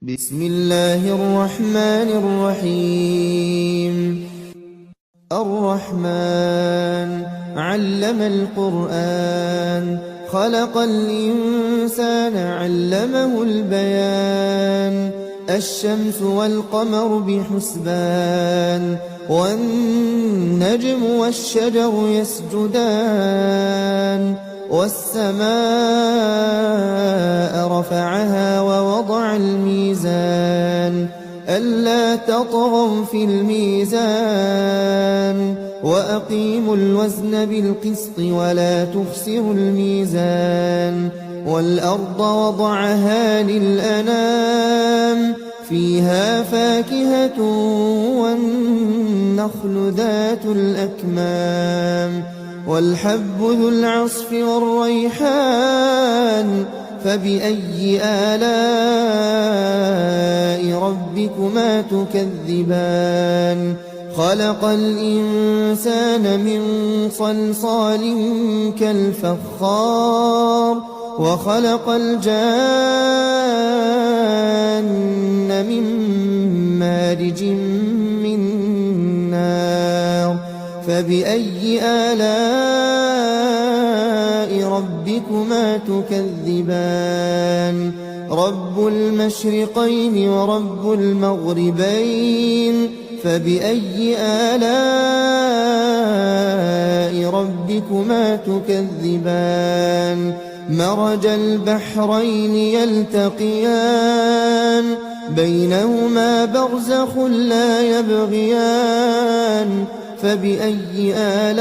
بسم الله الرحمن الرحيم. الرحمن علم القرآن، خلق الإنسان علمه البيان. الشمس والقمر بحسبان، والنجم والشجر يسجدان. والسماء رفعها ووضع الميزان، ألا تطغوا في الميزان. وأقيموا الوزن بالقسط ولا تخسروا الميزان. والأرض وضعها للأنام، فيها فاكهة والنخل ذات الأكمام. والحب ذو العصف والريحان، فبأي آلاء ربكما تكذبان. خلق الإنسان من صلصال كالفخار، وخلق الجان من مارج من نار. فبأي آلاء ربكما تكذبان. رب المشرقين ورب المغربين، فبأي آلاء ربكما تكذبان. مرج البحرين يلتقيان، بينهما برزخ لا يبغيان. فبأي آلاء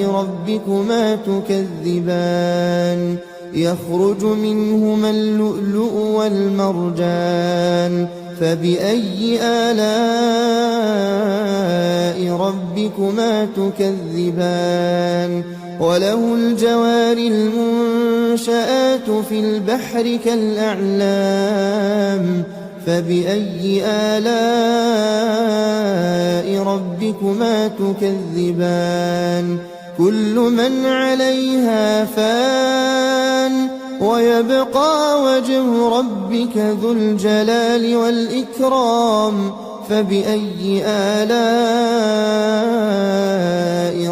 ربكما تكذبان. يخرج منهما اللؤلؤ والمرجان، فبأي آلاء ربكما تكذبان. وله الجوار المنشآت في البحر كالأعلام، فبأي آلاء ربكما تكذبان. كل من عليها فان، ويبقى وجه ربك ذو الجلال والإكرام. فبأي آلاء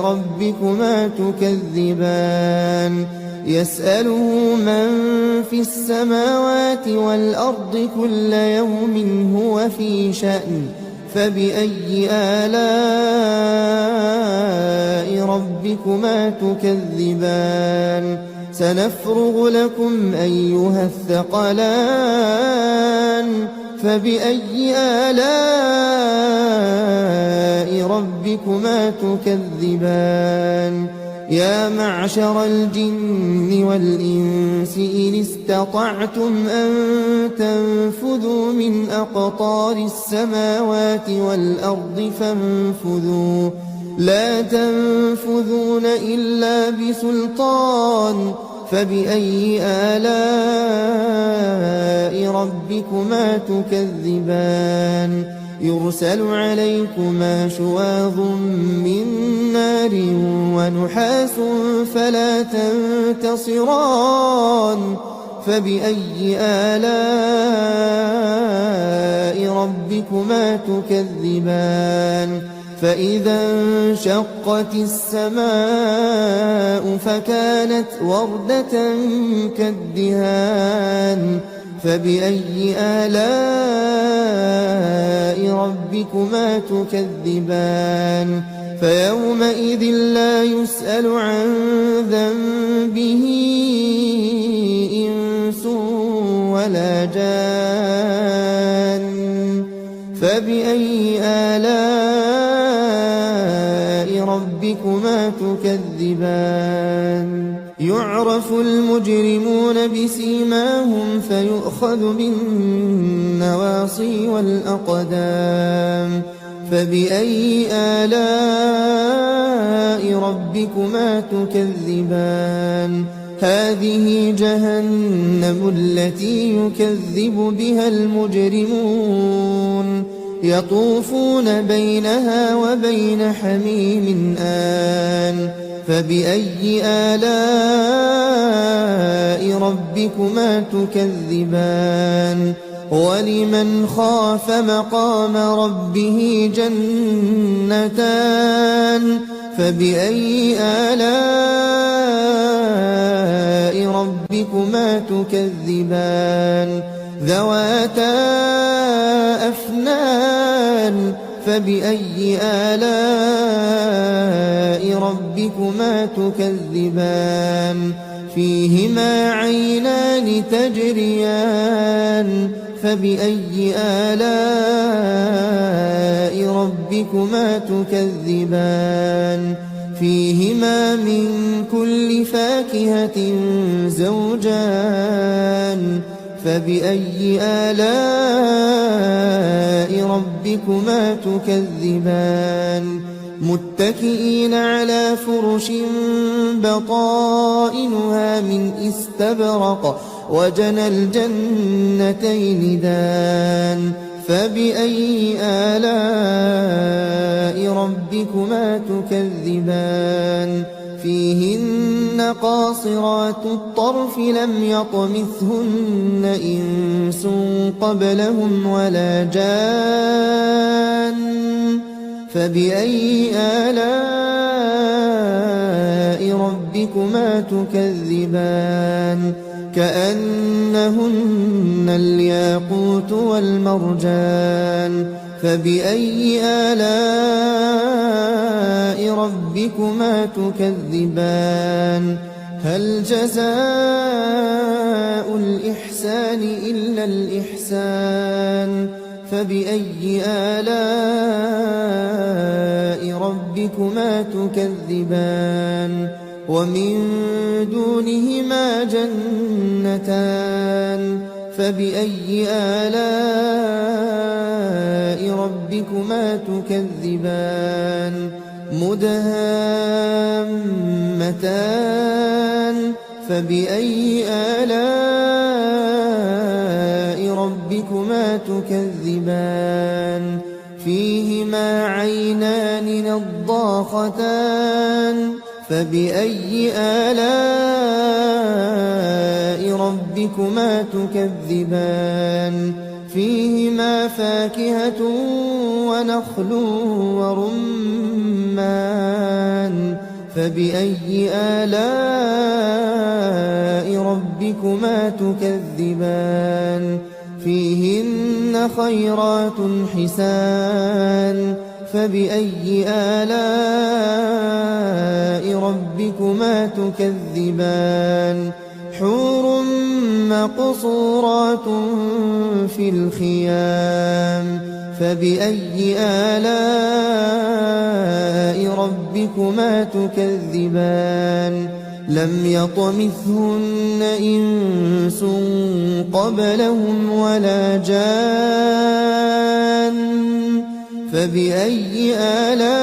ربكما تكذبان. يسأله من في السماوات والأرض كل يوم هو في شأن. فبأي آلاء ربكما تكذبان. سنفرغ لكم أيها الثقلان. فبأي آلاء ربكما تكذبان. يا معشر الجن والإنس إن استطعتم أن تنفذوا من أقطار السماوات والأرض فانفذوا، لا تنفذون إلا بسلطان. فبأي آلاء ربكما تكذبان. يرسل عليكما شواظ من نار ونحاس فلا تنتصران. فبأي آلاء ربكما تكذبان. فإذا انشقت السماء فكانت وردة كالدهان. فبأي آلاء ربكما تكذبان. فيومئذ لا يسأل عن ذنبه إنس ولا جان. فبأي آلاء ربكما تكذبان. يعرف المجرمون بسيماهم فيؤخذ بالنواصي والأقدام. فبأي آلاء ربكما تكذبان. هذه جهنم التي يكذب بها المجرمون، يطوفون بينها وبين حميم آن. فبأي آلاء ربكما تكذبان ولمن خاف مقام ربه جنتان فبأي آلاء ربكما تكذبان ذواتا أفنان فبأي آلاء ربكما تكذبان فيهما عينان تجريان فبأي آلاء ربكما تكذبان فيهما من كل فاكهة زوجان فبأي آلاء ربكما تكذبان متكئين على فرش بطائنها من استبرق وجنى الجنتين دان فبأي آلاء ربكما تكذبان فيهن قاصرات الطرف لم يطمثهن إنس قبلهم ولا جان فبأي آلاء ربكما تكذبان كأنهن الياقوت والمرجان فبأي آلاء ربكما تكذبان هل جزاء الإحسان إلا الإحسان فبأي آلاء ربكما تكذبان ومن دونهما جنتان فبأي آلاء ربكما تكذبان مدهامتان فبأي آلاء ربكما تكذبان فيهما عينان نضاختان فبأي آلاء ربكما تكذبان فيهما فاكهة ونخل ورمان فبأي آلاء ربكما تكذبان فيهن خيرات حسان فبأي آلاء ربكما تكذبان حور مقصورات في الخيام فبأي آلاء ربكما تكذبان لم يطمثهن إنس قبلهم ولا جان فبأي آلاء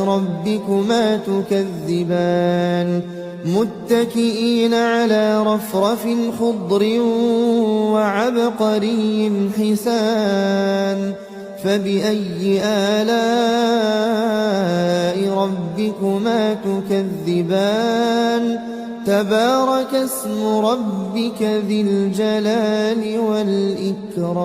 ربكما تكذبان متكئين على رفرف خضر وعبقري حسان فبأي آلاء ربكما تكذبان تبارك اسم ربك ذي الجلال والإكرام